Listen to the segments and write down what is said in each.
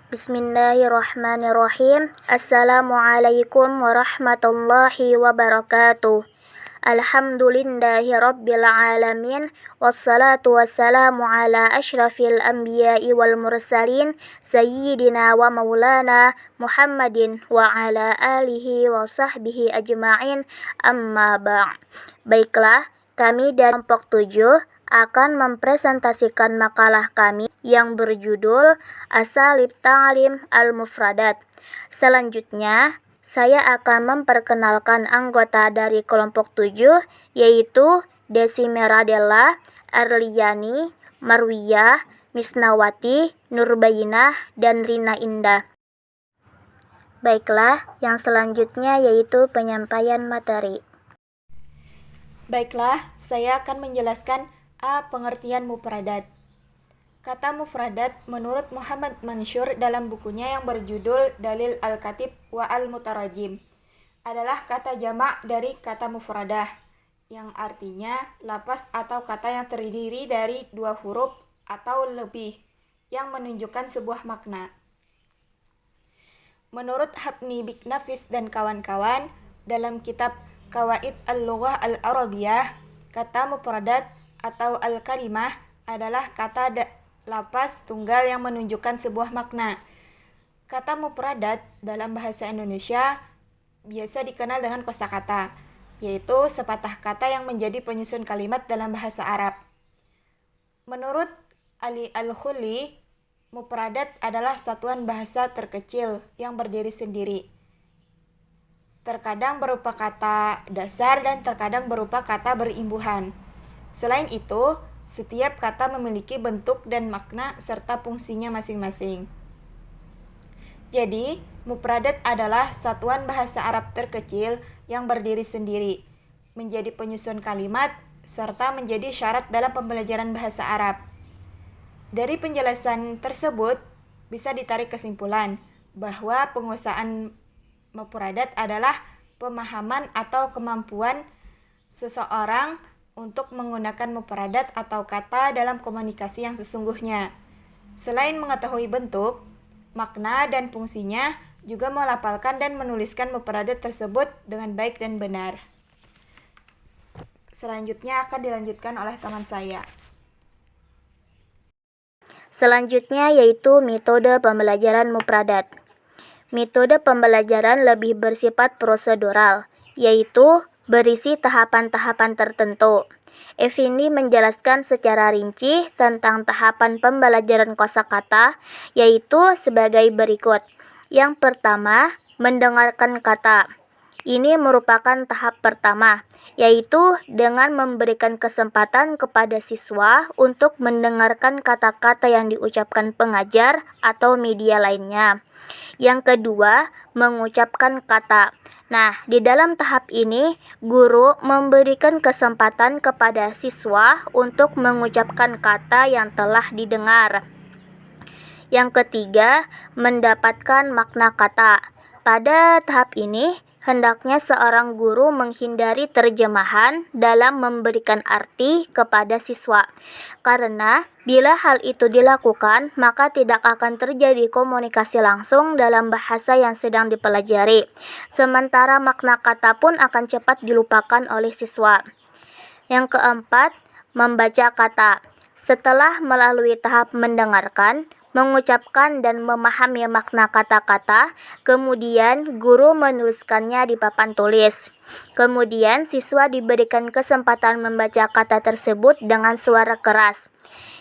Bismillahirrahmanirrahim. Assalamualaikum warahmatullahi wabarakatuh. Alhamdulillahi rabbil alamin. Wassalatu wassalamu ala ashrafil anbiya'i wal mursalin. Sayyidina wa maulana Muhammadin wa ala alihi wa sahbihi ajma'in. Amma ba'. Baiklah, kami dari kelompok 7 akan mempresentasikan makalah kami yang berjudul Asalib Ta'lim Al-Mufradat. Selanjutnya, saya akan memperkenalkan anggota dari kelompok 7, yaitu Desi Meradella, Arliani, Marwiyah, Misnawati, Nurbayinah, dan Rina Indah. Baiklah, yang selanjutnya yaitu penyampaian materi. Baiklah, saya akan menjelaskan pengertian mufradat. Kata mufradat menurut Muhammad Mansur dalam bukunya yang berjudul Dalil Al-Katib wa Al-Mutarajim adalah kata jamak dari kata mufradah, yang artinya lafaz atau kata yang terdiri dari 2 huruf atau lebih yang menunjukkan sebuah makna. Menurut Habni Bik Nafis dan kawan-kawan dalam kitab Qawaid Al-Lughah Al-Arabiyah, kata mufradat atau al-kalimah adalah kata lafaz tunggal yang menunjukkan sebuah makna. Kata mufradat dalam bahasa Indonesia biasa dikenal dengan kosakata, yaitu sepatah kata yang menjadi penyusun kalimat dalam bahasa Arab. Menurut Ali Al-Khuli, mufradat adalah satuan bahasa terkecil yang berdiri sendiri. Terkadang berupa kata dasar dan terkadang berupa kata berimbuhan. Selain itu, setiap kata memiliki bentuk dan makna serta fungsinya masing-masing. Jadi, mufradat adalah satuan bahasa Arab terkecil yang berdiri sendiri, menjadi penyusun kalimat, serta menjadi syarat dalam pembelajaran bahasa Arab. Dari penjelasan tersebut, bisa ditarik kesimpulan bahwa penguasaan mufradat adalah pemahaman atau kemampuan seseorang untuk menggunakan mufradat atau kata dalam komunikasi yang sesungguhnya. Selain mengetahui bentuk, makna, dan fungsinya, juga melafalkan dan menuliskan mufradat tersebut dengan baik dan benar. Selanjutnya akan dilanjutkan oleh teman saya. Selanjutnya yaitu metode pembelajaran mufradat. Metode pembelajaran lebih bersifat prosedural, yaitu berisi tahapan-tahapan tertentu. Effendi menjelaskan secara rinci tentang tahapan pembelajaran kosakata, yaitu sebagai berikut. Yang pertama, mendengarkan kata. Ini merupakan tahap pertama, yaitu dengan memberikan kesempatan kepada siswa untuk mendengarkan kata-kata yang diucapkan pengajar atau media lainnya. Yang kedua, mengucapkan kata. Nah, di dalam tahap ini, guru memberikan kesempatan kepada siswa untuk mengucapkan kata yang telah didengar. Yang ketiga, mendapatkan makna kata. Pada tahap ini, hendaknya seorang guru menghindari terjemahan dalam memberikan arti kepada siswa. Karena bila hal itu dilakukan, maka tidak akan terjadi komunikasi langsung dalam bahasa yang sedang dipelajari. Sementara makna kata pun akan cepat dilupakan oleh siswa. Yang keempat, membaca kata. Setelah melalui tahap mendengarkan, mengucapkan dan memahami makna kata-kata, kemudian guru menuliskannya di papan tulis. Kemudian siswa diberikan kesempatan membaca kata tersebut dengan suara keras.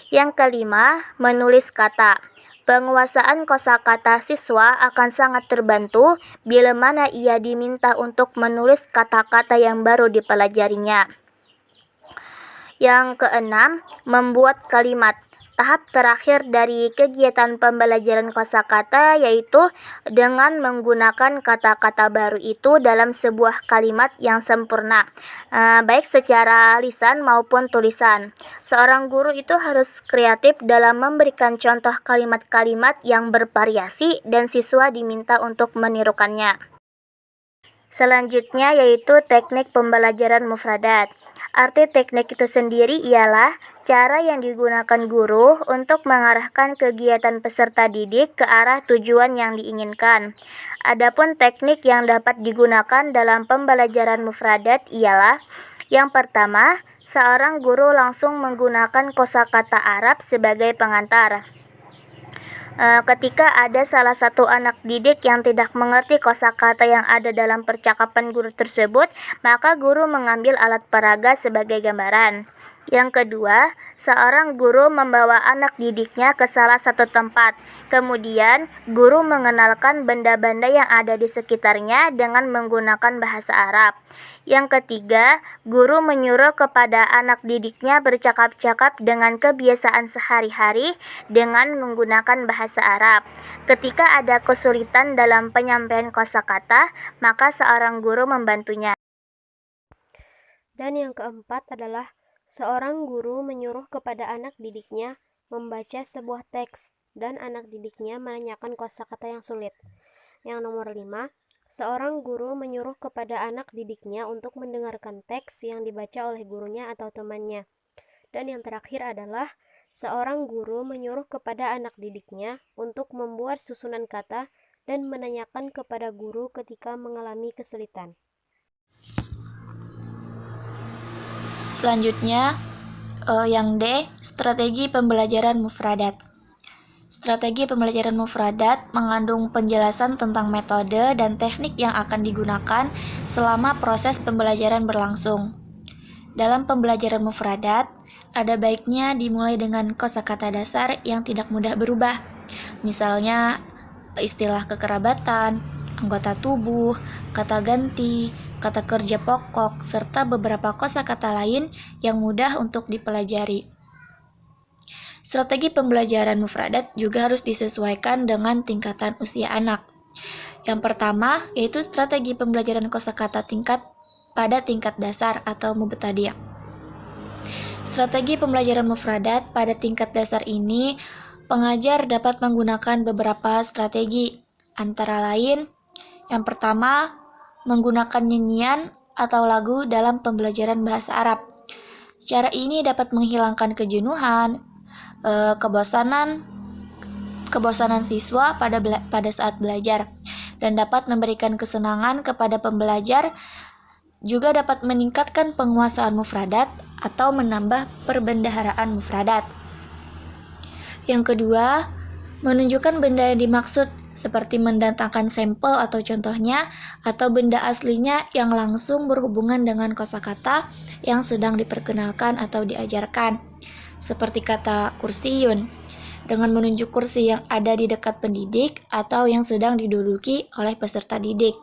Yang kelima, menulis kata. Penguasaan kosakata siswa akan sangat terbantu bila mana ia diminta untuk menulis kata-kata yang baru dipelajarinya. Yang keenam, membuat kalimat. Tahap terakhir dari kegiatan pembelajaran kosakata yaitu dengan menggunakan kata-kata baru itu dalam sebuah kalimat yang sempurna, baik secara lisan maupun tulisan. Seorang guru itu harus kreatif dalam memberikan contoh kalimat-kalimat yang bervariasi dan siswa diminta untuk menirukannya. Selanjutnya yaitu teknik pembelajaran mufradat. Arti teknik itu sendiri ialah cara yang digunakan guru untuk mengarahkan kegiatan peserta didik ke arah tujuan yang diinginkan. Adapun teknik yang dapat digunakan dalam pembelajaran mufradat ialah yang pertama, seorang guru langsung menggunakan kosakata Arab sebagai pengantar. Ketika ada salah satu anak didik yang tidak mengerti kosakata yang ada dalam percakapan guru tersebut, maka guru mengambil alat peraga sebagai gambaran. Yang kedua, seorang guru membawa anak didiknya ke salah satu tempat. Kemudian, guru mengenalkan benda-benda yang ada di sekitarnya dengan menggunakan bahasa Arab. Yang ketiga, guru menyuruh kepada anak didiknya bercakap-cakap dengan kebiasaan sehari-hari dengan menggunakan bahasa Arab. Ketika ada kesulitan dalam penyampaian kosakata, maka seorang guru membantunya. Dan yang keempat adalah seorang guru menyuruh kepada anak didiknya membaca sebuah teks dan anak didiknya menanyakan kosakata yang sulit. Yang nomor 5, seorang guru menyuruh kepada anak didiknya untuk mendengarkan teks yang dibaca oleh gurunya atau temannya. Dan yang terakhir adalah seorang guru menyuruh kepada anak didiknya untuk membuat susunan kata dan menanyakan kepada guru ketika mengalami kesulitan. Selanjutnya, yang D, strategi pembelajaran mufradat. Strategi pembelajaran mufradat mengandung penjelasan tentang metode dan teknik yang akan digunakan selama proses pembelajaran berlangsung. Dalam pembelajaran mufradat, ada baiknya dimulai dengan kosakata dasar yang tidak mudah berubah. Misalnya, istilah kekerabatan, anggota tubuh, kata ganti, kata kerja pokok, serta beberapa kosakata lain yang mudah untuk dipelajari. Strategi pembelajaran mufradat juga harus disesuaikan dengan tingkatan usia anak. Yang pertama, yaitu strategi pembelajaran kosakata pada tingkat dasar atau mubtadi'. Strategi pembelajaran mufradat pada tingkat dasar ini, pengajar dapat menggunakan beberapa strategi, antara lain, yang pertama, menggunakan nyanyian atau lagu dalam pembelajaran bahasa Arab. Cara ini dapat menghilangkan kejenuhan, kebosanan siswa pada saat belajar, dan dapat memberikan kesenangan kepada pembelajar, juga dapat meningkatkan penguasaan mufradat atau menambah perbendaharaan mufradat. Yang kedua, menunjukkan benda yang dimaksud, seperti mendatangkan sampel atau contohnya, atau benda aslinya yang langsung berhubungan dengan kosakata yang sedang diperkenalkan atau diajarkan, seperti kata kursiyun, dengan menunjuk kursi yang ada di dekat pendidik atau yang sedang diduduki oleh peserta didik.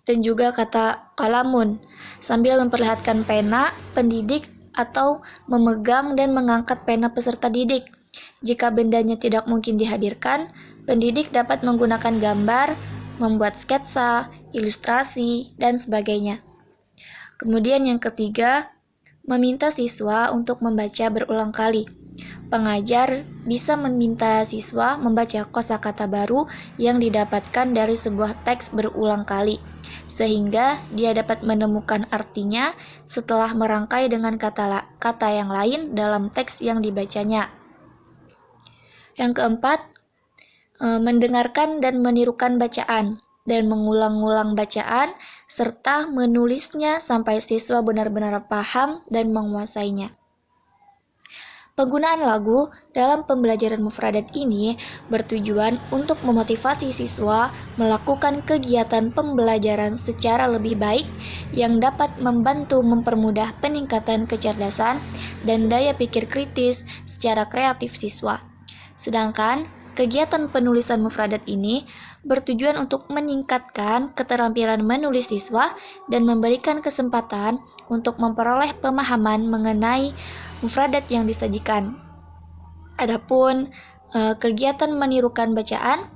Dan juga kata kalamun, sambil memperlihatkan pena pendidik atau memegang dan mengangkat pena peserta didik. Jika bendanya tidak mungkin dihadirkan, pendidik dapat menggunakan gambar, membuat sketsa, ilustrasi, dan sebagainya. Kemudian yang ketiga, meminta siswa untuk membaca berulang kali. Pengajar bisa meminta siswa membaca kosakata baru yang didapatkan dari sebuah teks berulang kali, sehingga dia dapat menemukan artinya setelah merangkai dengan kata yang lain dalam teks yang dibacanya. Yang keempat, mendengarkan dan menirukan bacaan, dan mengulang-ulang bacaan, serta menulisnya sampai siswa benar-benar paham dan menguasainya. Penggunaan lagu dalam pembelajaran mufradat ini bertujuan untuk memotivasi siswa melakukan kegiatan pembelajaran secara lebih baik yang dapat membantu mempermudah peningkatan kecerdasan dan daya pikir kritis secara kreatif siswa. Sedangkan kegiatan penulisan mufradat ini bertujuan untuk meningkatkan keterampilan menulis siswa dan memberikan kesempatan untuk memperoleh pemahaman mengenai mufradat yang disajikan. Adapun kegiatan menirukan bacaan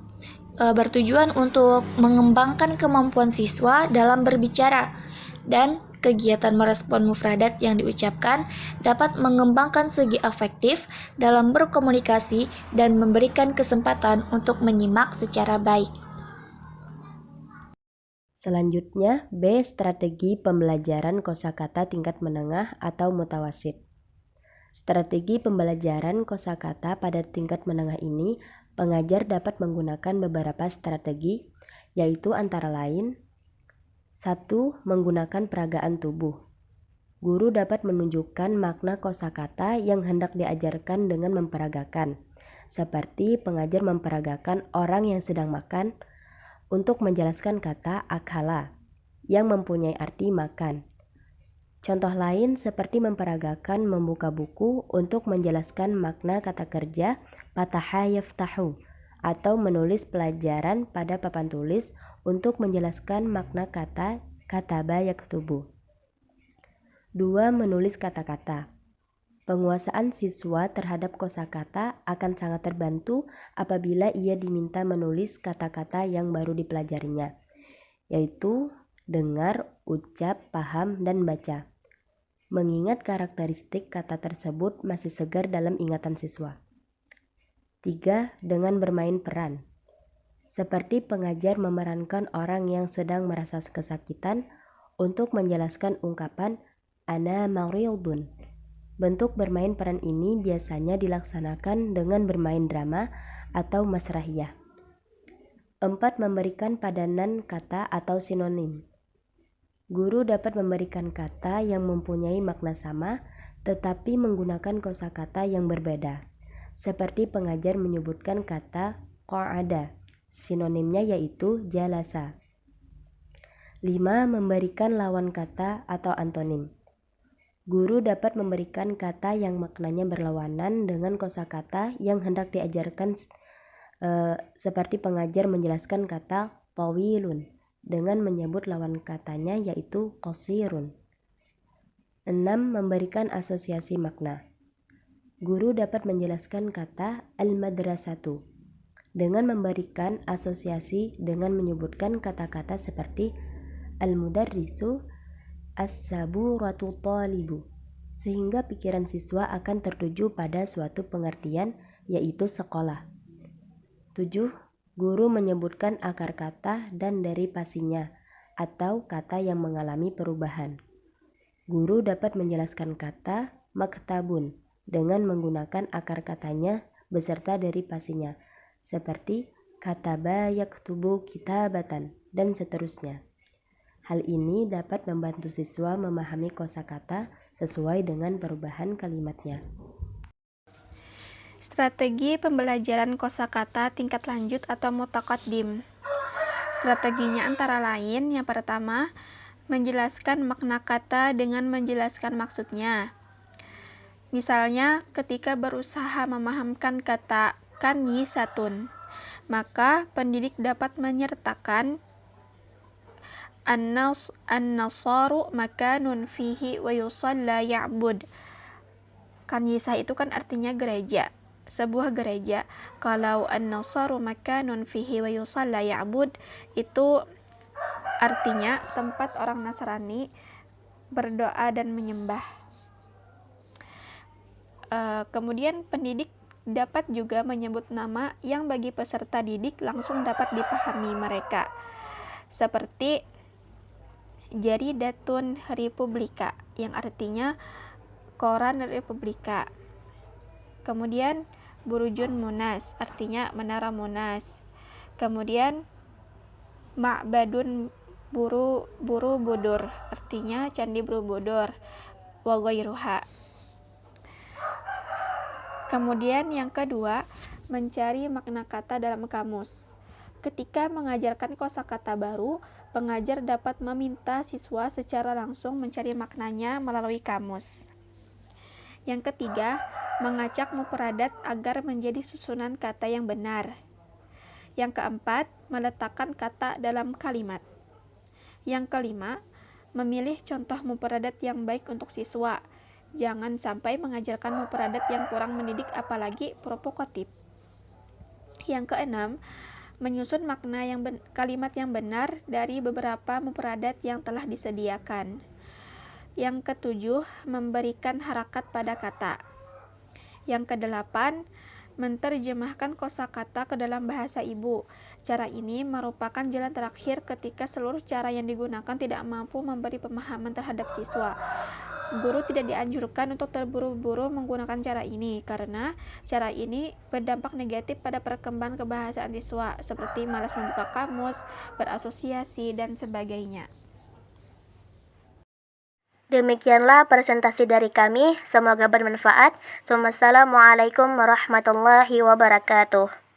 bertujuan untuk mengembangkan kemampuan siswa dalam berbicara, dan kegiatan merespon mufradat yang diucapkan dapat mengembangkan segi afektif dalam berkomunikasi dan memberikan kesempatan untuk menyimak secara baik. Selanjutnya, B. Strategi pembelajaran kosakata tingkat menengah atau mutawasit. Strategi pembelajaran kosakata pada tingkat menengah ini, pengajar dapat menggunakan beberapa strategi, yaitu antara lain 1. Menggunakan peragaan tubuh. Guru dapat menunjukkan makna kosakata yang hendak diajarkan dengan memperagakan, seperti pengajar memperagakan orang yang sedang makan untuk menjelaskan kata akala yang mempunyai arti makan. Contoh lain seperti memperagakan membuka buku untuk menjelaskan makna kata kerja fataha yaftahu, atau menulis pelajaran pada papan tulis untuk menjelaskan makna kata kataba yaktubu. 2. Menulis kata-kata. Penguasaan siswa terhadap kosakata akan sangat terbantu apabila ia diminta menulis kata-kata yang baru dipelajarinya, yaitu dengar, ucap, paham, dan baca. Mengingat karakteristik kata tersebut masih segar dalam ingatan siswa. 3. Dengan bermain peran. Seperti pengajar memerankan orang yang sedang merasa kesakitan untuk menjelaskan ungkapan ana maridun. Bentuk bermain peran ini biasanya dilaksanakan dengan bermain drama atau masrahiyah. 4. Memberikan padanan kata atau sinonim. Guru dapat memberikan kata yang mempunyai makna sama, tetapi menggunakan kosakata yang berbeda. Seperti pengajar menyebutkan kata qa'ada, sinonimnya yaitu jalasa. 5. Memberikan lawan kata atau antonim. Guru dapat memberikan kata yang maknanya berlawanan dengan kosakata yang hendak diajarkan, seperti pengajar menjelaskan kata tawilun dengan menyebut lawan katanya yaitu qasirun. 6. Memberikan asosiasi makna. Guru dapat menjelaskan kata al-madrasatu dengan memberikan asosiasi dengan menyebutkan kata-kata seperti al-mudarrisu, as-saburatu talibu, sehingga pikiran siswa akan tertuju pada suatu pengertian, yaitu sekolah. 7. Guru menyebutkan akar kata dan derivasinya atau kata yang mengalami perubahan. Guru dapat menjelaskan kata maktabun dengan menggunakan akar katanya beserta derivasinya, seperti kataba yaktubu kitabatan dan seterusnya. Hal ini dapat membantu siswa memahami kosakata sesuai dengan perubahan kalimatnya. Strategi pembelajaran kosakata tingkat lanjut atau mutaqaddim. Strateginya antara lain, yang pertama, menjelaskan makna kata dengan menjelaskan maksudnya. Misalnya, ketika berusaha memahamkan kata kanjisatun, maka pendidik dapat menyertakan an-nasaru makanun fihi wa yusalla ya'bud. Kanjisah itu kan artinya gereja, sebuah gereja. Kalau an-nasaru makanun fihi wa yusalla ya'bud itu artinya tempat orang Nasrani berdoa dan menyembah. Kemudian pendidik dapat juga menyebut nama yang bagi peserta didik langsung dapat dipahami mereka, seperti Jaridatun Republika yang artinya koran Republika. Kemudian Burujun Monas artinya menara Monas. Kemudian Ma'badun Borobudur artinya Candi Borobudur. Wa ghairuha. Kemudian yang kedua, mencari makna kata dalam kamus. Ketika mengajarkan kosakata baru, pengajar dapat meminta siswa secara langsung mencari maknanya melalui kamus. Yang ketiga, mengacak mufradat agar menjadi susunan kata yang benar. Yang keempat, meletakkan kata dalam kalimat. Yang kelima, memilih contoh mufradat yang baik untuk siswa. Jangan sampai mengajarkan mufradat yang kurang mendidik apalagi provokatif. Yang keenam, menyusun makna kalimat yang benar dari beberapa mufradat yang telah disediakan. Yang ketujuh, memberikan harakat pada kata. Yang kedelapan, menerjemahkan kosakata ke dalam bahasa ibu. Cara ini merupakan jalan terakhir ketika seluruh cara yang digunakan tidak mampu memberi pemahaman terhadap siswa. Guru tidak dianjurkan untuk terburu-buru menggunakan cara ini, karena cara ini berdampak negatif pada perkembangan kebahasaan siswa, seperti malas membuka kamus, berasosiasi, dan sebagainya. Demikianlah presentasi dari kami, semoga bermanfaat. Wassalamualaikum warahmatullahi wabarakatuh.